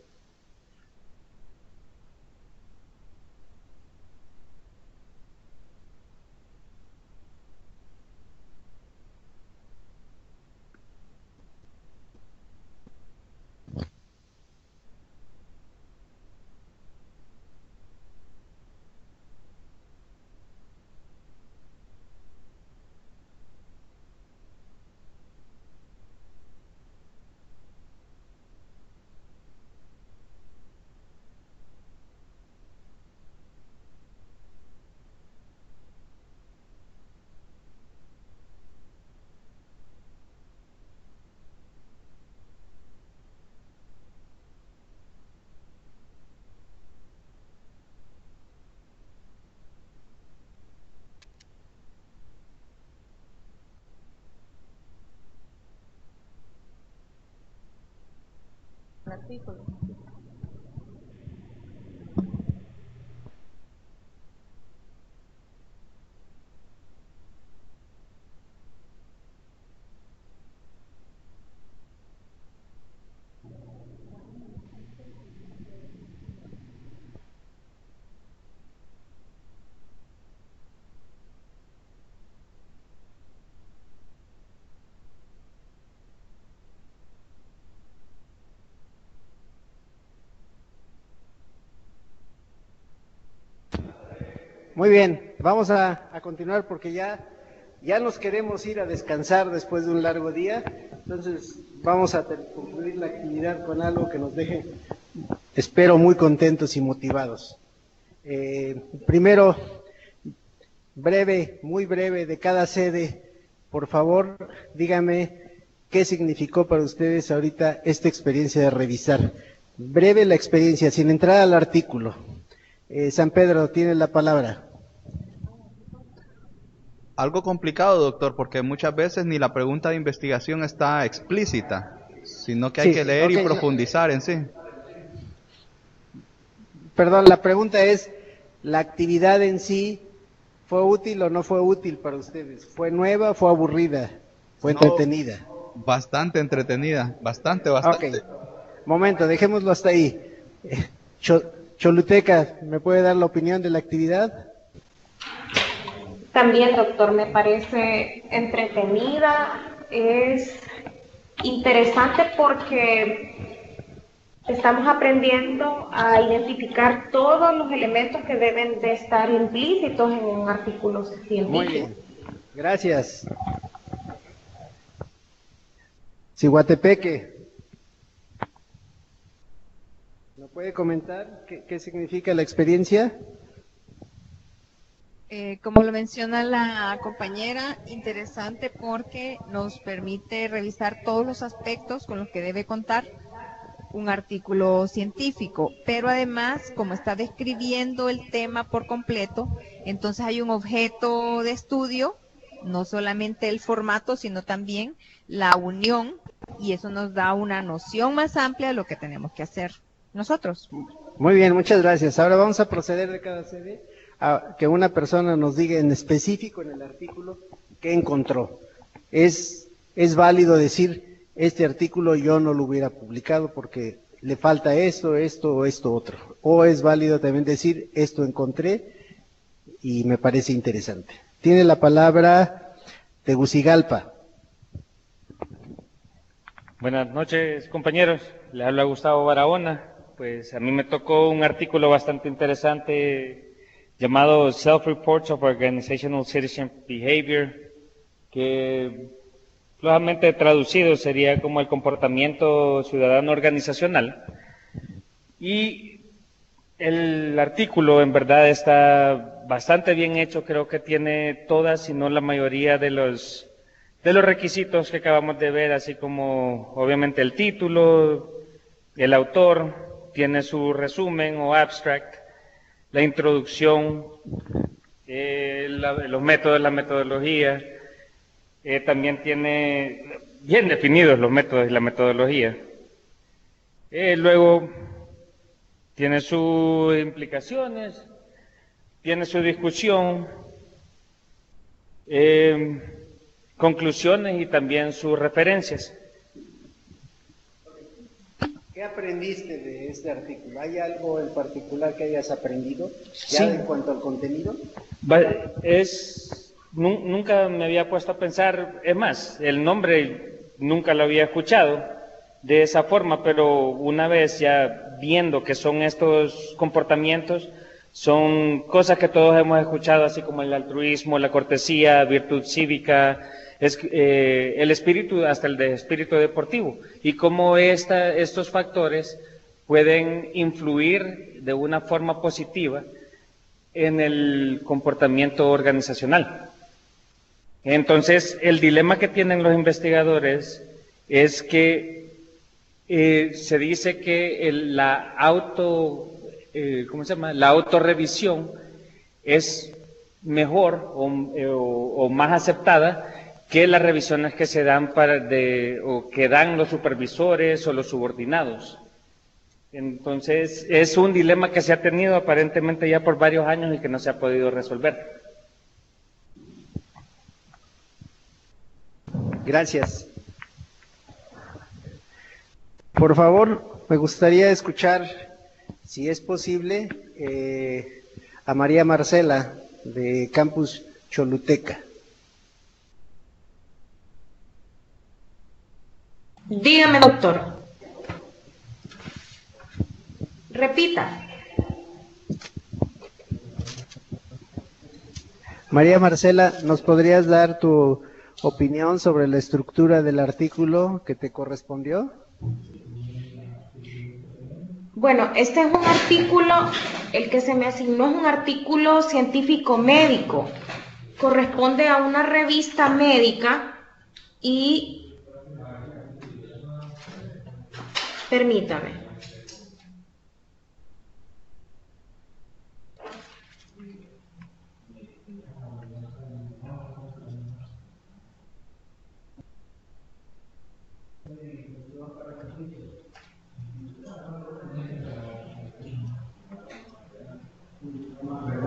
Muy bien, vamos a continuar porque ya nos queremos ir a descansar después de un largo día. Entonces vamos a concluir la actividad con algo que nos deje, espero, muy contentos y motivados. Primero, muy breve de cada sede, por favor, dígame qué significó para ustedes ahorita esta experiencia de revisar. Breve la experiencia, sin entrar al artículo. San Pedro, tiene la palabra. Algo complicado, doctor, porque muchas veces ni la pregunta de investigación está explícita, sino que hay que leer y profundizar en sí. Perdón, la pregunta es, ¿la actividad en sí fue útil o no fue útil para ustedes? ¿Fue nueva, fue aburrida, fue entretenida? Bastante entretenida, bastante. Ok, momento, dejémoslo hasta ahí. Choluteca, ¿me puede dar la opinión de la actividad? También, doctor, me parece entretenida, es interesante porque estamos aprendiendo a identificar todos los elementos que deben de estar implícitos en un artículo científico. Muy bien, gracias. Ciguatepeque, ¿me puede comentar qué significa la experiencia? Como lo menciona la compañera, interesante porque nos permite revisar todos los aspectos con los que debe contar un artículo científico, pero además, como está describiendo el tema por completo, entonces hay un objeto de estudio, no solamente el formato, sino también la unión, y eso nos da una noción más amplia de lo que tenemos que hacer nosotros. Muy bien, muchas gracias. Ahora vamos a proceder de cada sede a que una persona nos diga en específico en el artículo qué encontró. Es válido decir, este artículo yo no lo hubiera publicado porque le falta esto o esto otro. O es válido también decir, esto encontré y me parece interesante. Tiene la palabra Tegucigalpa. Buenas noches, compañeros. Le habla Gustavo Barahona. Pues a mí me tocó un artículo bastante interesante llamado Self-Reports of Organizational Citizen Behavior, que flojamente traducido sería como el comportamiento ciudadano organizacional. Y el artículo en verdad está bastante bien hecho, creo que tiene todas, si no la mayoría de los requisitos que acabamos de ver, así como obviamente el título, el autor, tiene su resumen o abstract, la introducción, los métodos, la metodología, también tiene bien definidos los métodos y la metodología. Luego tiene sus implicaciones, tiene su discusión, conclusiones y también sus referencias. ¿Qué aprendiste de este artículo? ¿Hay algo en particular que hayas aprendido ya Sí. en cuanto al contenido? Nunca me había puesto a pensar, es más, el nombre nunca lo había escuchado de esa forma, pero una vez ya viendo que son estos comportamientos, son cosas que todos hemos escuchado, así como el altruismo, la cortesía, virtud cívica, el espíritu, hasta el de espíritu deportivo, y cómo estos factores pueden influir de una forma positiva en el comportamiento organizacional. Entonces, el dilema que tienen los investigadores es que se dice que la autorrevisión es mejor o más aceptada que las revisiones que se dan o que dan los supervisores o los subordinados. Entonces, es un dilema que se ha tenido aparentemente ya por varios años y que no se ha podido resolver. Gracias. Por favor, me gustaría escuchar, si es posible, a María Marcela, de Campus Choluteca. Dígame, doctor. Repita. María Marcela, ¿nos podrías dar tu opinión sobre la estructura del artículo que te correspondió? Bueno, este es un artículo, el que se me asignó es un artículo científico médico. Corresponde a una revista médica y... Permítame.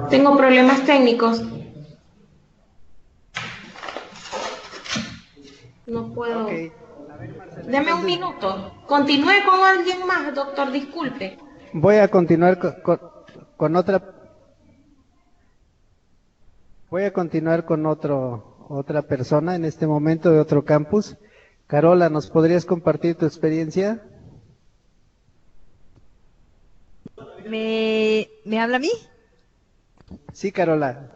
Tengo problemas técnicos. No puedo. Okay. A ver, Marcela, Deme un entonces, minuto. Continúe con alguien más, doctor, disculpe. voy a continuar con otra. Voy a continuar con otra persona en este momento de otro campus. Carola, ¿nos podrías compartir tu experiencia? ¿Me habla a mí? Sí, Carola.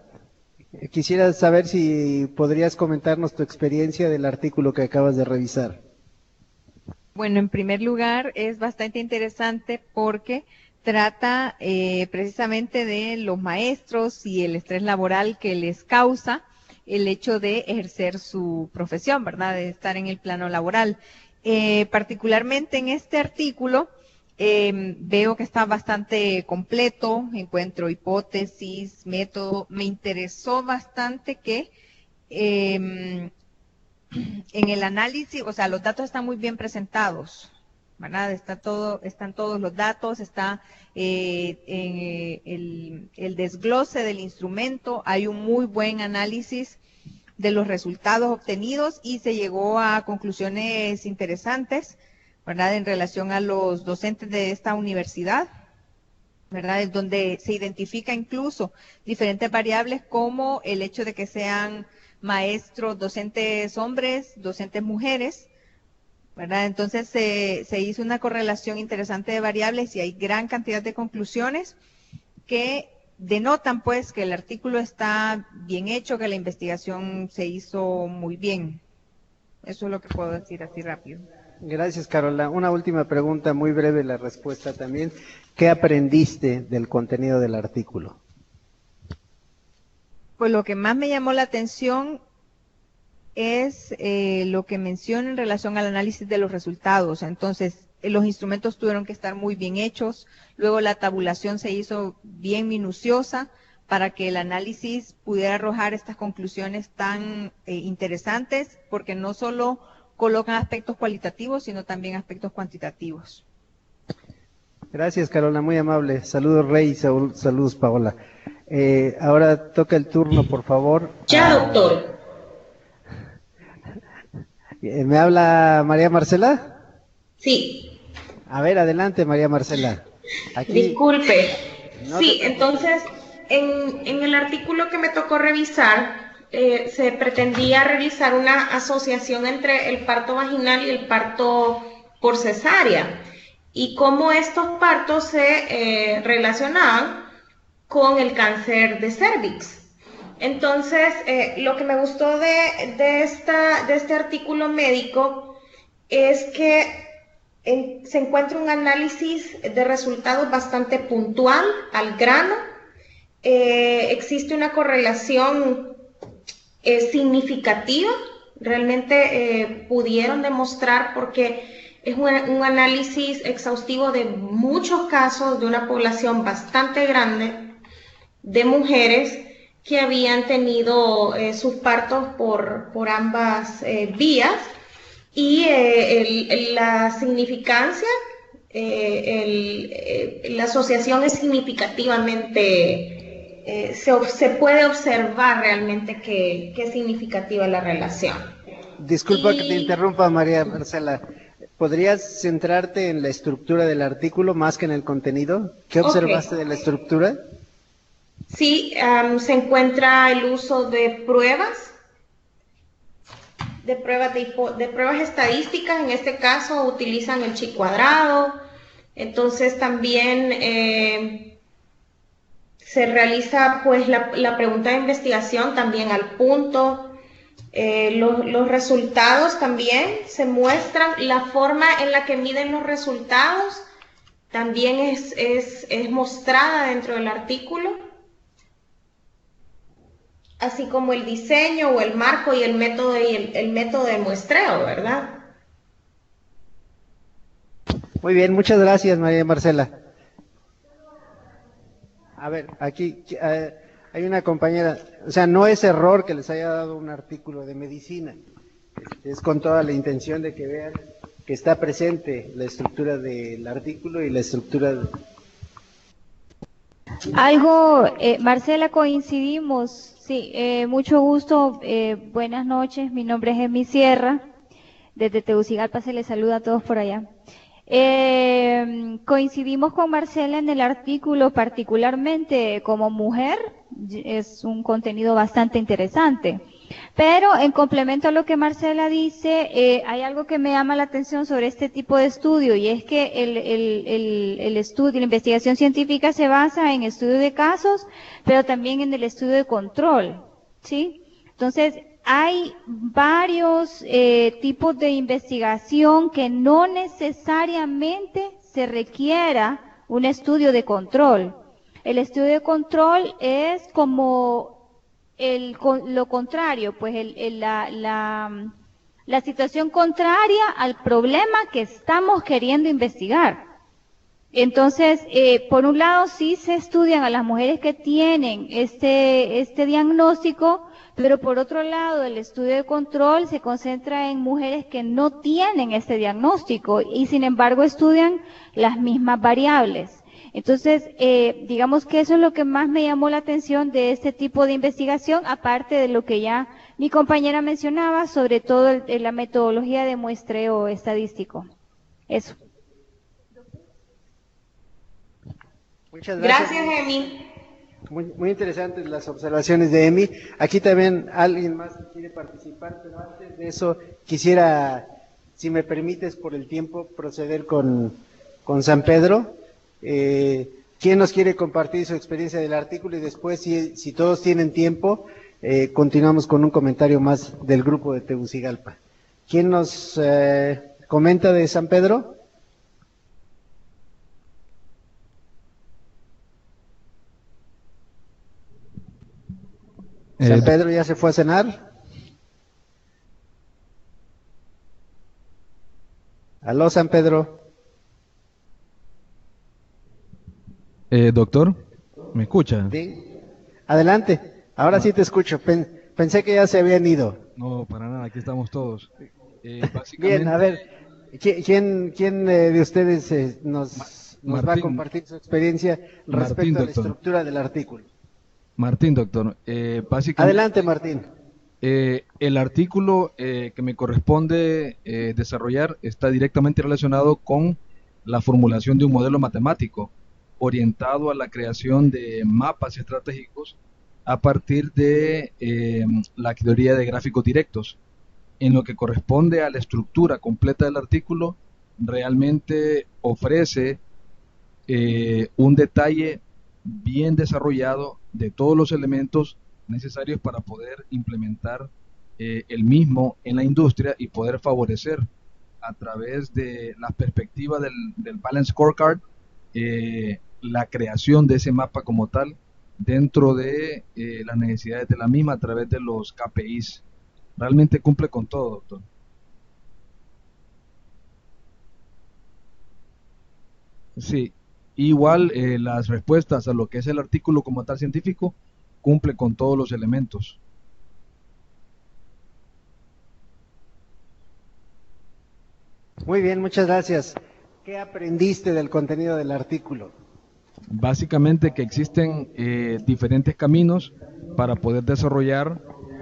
Quisiera saber si podrías comentarnos tu experiencia del artículo que acabas de revisar. Bueno, en primer lugar, es bastante interesante porque trata precisamente de los maestros y el estrés laboral que les causa el hecho de ejercer su profesión, ¿verdad? De estar en el plano laboral. Particularmente en este artículo, veo que está bastante completo, encuentro hipótesis, método. Me interesó bastante que en el análisis, o sea, los datos están muy bien presentados, ¿verdad? Están todos los datos, está el desglose del instrumento, hay un muy buen análisis de los resultados obtenidos y se llegó a conclusiones interesantes, ¿verdad? En relación a los docentes de esta universidad, ¿verdad? Es donde se identifica incluso diferentes variables como el hecho de que sean maestros, docentes hombres, docentes mujeres, ¿verdad? Entonces se hizo una correlación interesante de variables y hay gran cantidad de conclusiones que denotan pues que el artículo está bien hecho, que la investigación se hizo muy bien. Eso es lo que puedo decir así rápido. Gracias, Carola. Una última pregunta, muy breve la respuesta también. ¿Qué aprendiste del contenido del artículo? Pues lo que más me llamó la atención es lo que menciona en relación al análisis de los resultados. Entonces, los instrumentos tuvieron que estar muy bien hechos, luego la tabulación se hizo bien minuciosa para que el análisis pudiera arrojar estas conclusiones tan interesantes, porque no solo colocan aspectos cualitativos, sino también aspectos cuantitativos. Gracias, Carola, muy amable. Saludos, Rey, saludos, Paola. Ahora toca el turno, por favor. Ya, doctor. ¿Me habla María Marcela? Sí. A ver, adelante, María Marcela. Aquí... Disculpe. No sí, entonces, en el artículo que me tocó revisar, se pretendía realizar una asociación entre el parto vaginal y el parto por cesárea, y cómo estos partos se relacionaban con el cáncer de cérvix. Entonces, lo que me gustó de este artículo médico es que se encuentra un análisis de resultados bastante puntual, al grano. Existe una correlación significativa, realmente pudieron demostrar, porque es un análisis exhaustivo de muchos casos de una población bastante grande de mujeres que habían tenido sus partos por ambas vías, y la significancia, la asociación es significativamente, se puede observar realmente que es significativa la relación. Disculpa que te interrumpa, María Marcela. ¿Podrías centrarte en la estructura del artículo más que en el contenido? ¿Qué observaste de la estructura? Sí, se encuentra el uso de pruebas estadísticas. En este caso utilizan el chi cuadrado. Entonces también se realiza pues la pregunta de investigación también al punto. Los resultados también se muestran, la forma en la que miden los resultados también es mostrada dentro del artículo, así como el diseño o el marco y el método de muestreo, ¿verdad? Muy bien, muchas gracias, María Marcela. A ver, aquí hay una compañera, o sea, no es error que les haya dado un artículo de medicina, es con toda la intención de que vean que está presente la estructura del artículo y la estructura de... Marcela, coincidimos. Sí, mucho gusto, buenas noches, mi nombre es Emi Sierra, desde Tegucigalpa se les saluda a todos por allá. Coincidimos con Marcela en el artículo, particularmente como mujer, es un contenido bastante interesante. Pero en complemento a lo que Marcela dice, hay algo que me llama la atención sobre este tipo de estudio, y es que el estudio, la investigación científica se basa en estudio de casos, pero también en el estudio de control, ¿sí? Entonces, hay varios tipos de investigación que no necesariamente se requiera un estudio de control. El estudio de control es como lo contrario, pues la situación contraria al problema que estamos queriendo investigar. Entonces, por un lado sí se estudian a las mujeres que tienen este diagnóstico, pero por otro lado el estudio de control se concentra en mujeres que no tienen este diagnóstico y sin embargo estudian las mismas variables. Entonces, digamos que eso es lo que más me llamó la atención de este tipo de investigación, aparte de lo que ya mi compañera mencionaba, sobre todo la metodología de muestreo estadístico. Eso. Muchas gracias. Gracias, Emi. Muy interesantes las observaciones de Emi. Aquí también alguien más quiere participar, pero antes de eso quisiera, si me permites por el tiempo, proceder con San Pedro. ¿Quién nos quiere compartir su experiencia del artículo? Y después, si todos tienen tiempo, continuamos con un comentario más del grupo de Tegucigalpa. ¿Quién nos comenta de San Pedro? ¿San Pedro ya se fue a cenar? ¿Aló, San Pedro? Doctor, ¿me escucha? Sí. Adelante, ahora sí te escucho. Pensé que ya se habían ido. No, para nada, aquí estamos todos. Bien, a ver, ¿quién de ustedes nos va a compartir su experiencia respecto a la estructura del artículo? Martín, doctor. Básicamente, adelante, Martín. El artículo que me corresponde desarrollar está directamente relacionado con la formulación de un modelo matemático orientado a la creación de mapas estratégicos a partir de la teoría de gráficos directos. En lo que corresponde a la estructura completa del artículo, realmente ofrece un detalle bien desarrollado de todos los elementos necesarios para poder implementar el mismo en la industria y poder favorecer a través de la perspectiva del Balance Scorecard la creación de ese mapa como tal dentro de las necesidades de la misma a través de los KPIs. Realmente cumple con todo, doctor. Sí, igual las respuestas a lo que es el artículo como tal científico cumple con todos los elementos. Muy bien, muchas gracias. ¿Qué aprendiste del contenido del artículo? Básicamente que existen diferentes caminos para poder desarrollar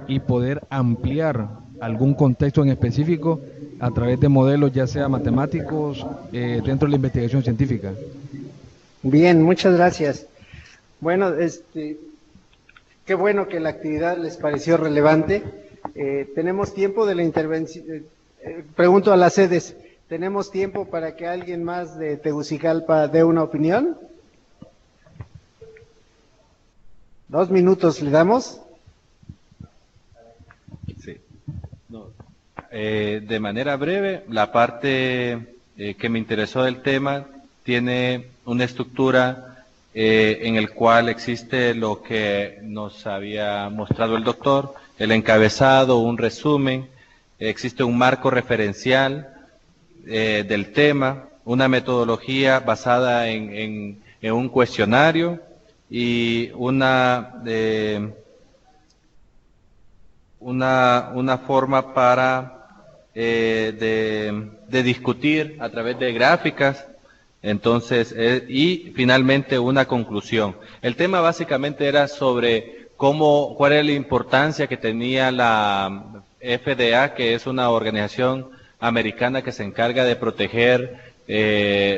y poder ampliar algún contexto en específico a través de modelos ya sea matemáticos dentro de la investigación científica. Bien, muchas gracias. Bueno, qué bueno que la actividad les pareció relevante. Tenemos tiempo de la intervención. Pregunto a las sedes, ¿tenemos tiempo para que alguien más de Tegucigalpa dé una opinión? 2 minutos le damos. Sí. No. De manera breve, la parte que me interesó del tema tiene una estructura en el cual existe lo que nos había mostrado el doctor, el encabezado, un resumen, existe un marco referencial del tema, una metodología basada en un cuestionario y una forma para de discutir a través de gráficas. Entonces, y finalmente una conclusión. El tema básicamente era sobre cuál era la importancia que tenía la FDA, que es una organización americana que se encarga de proteger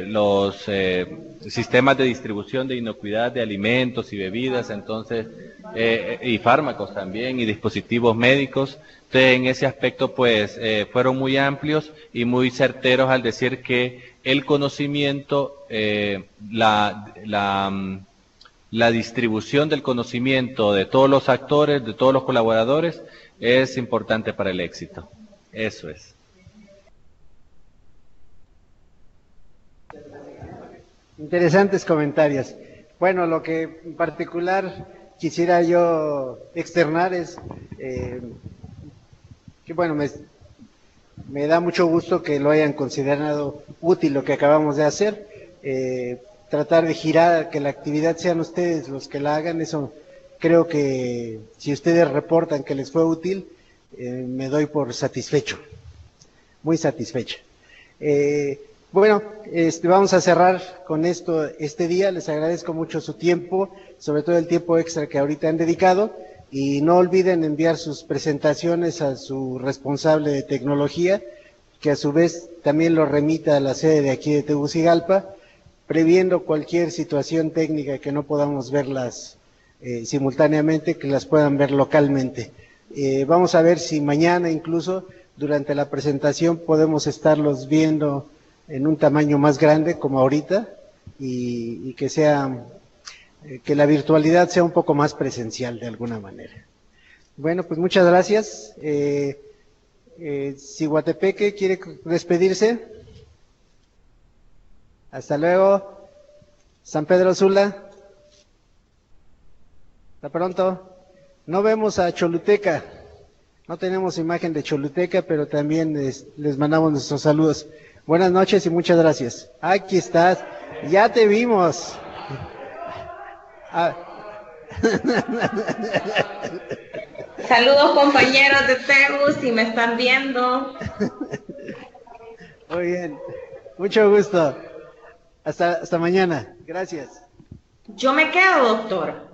los sistemas de distribución de inocuidad de alimentos y bebidas, entonces, y fármacos también, y dispositivos médicos. Entonces, en ese aspecto, pues, fueron muy amplios y muy certeros al decir que el conocimiento, la distribución del conocimiento de todos los actores, de todos los colaboradores, es importante para el éxito. Eso es. Interesantes comentarios. Bueno, lo que en particular quisiera yo externar es que, bueno, me da mucho gusto que lo hayan considerado útil lo que acabamos de hacer. Tratar de girar, que la actividad sean ustedes los que la hagan, eso creo que si ustedes reportan que les fue útil, me doy por satisfecho, muy satisfecho. Bueno, vamos a cerrar con esto este día. Les agradezco mucho su tiempo, sobre todo el tiempo extra que ahorita han dedicado, y no olviden enviar sus presentaciones a su responsable de tecnología, que a su vez también lo remita a la sede de aquí de Tegucigalpa, previendo cualquier situación técnica que no podamos verlas simultáneamente, que las puedan ver localmente. Vamos a ver si mañana incluso durante la presentación podemos estarlos viendo en un tamaño más grande como ahorita, y que sea, que la virtualidad sea un poco más presencial de alguna manera. Bueno, pues muchas gracias. Ciguatepeque, ¿quiere despedirse? Hasta luego. San Pedro Sula. Hasta pronto. No vemos a Choluteca. No tenemos imagen de Choluteca, pero también les mandamos nuestros saludos. Buenas noches y muchas gracias. Aquí estás. Ya te vimos. Saludos compañeros de TEUS, si me están viendo. Muy bien. Mucho gusto. Hasta mañana. Gracias. Yo me quedo, doctor.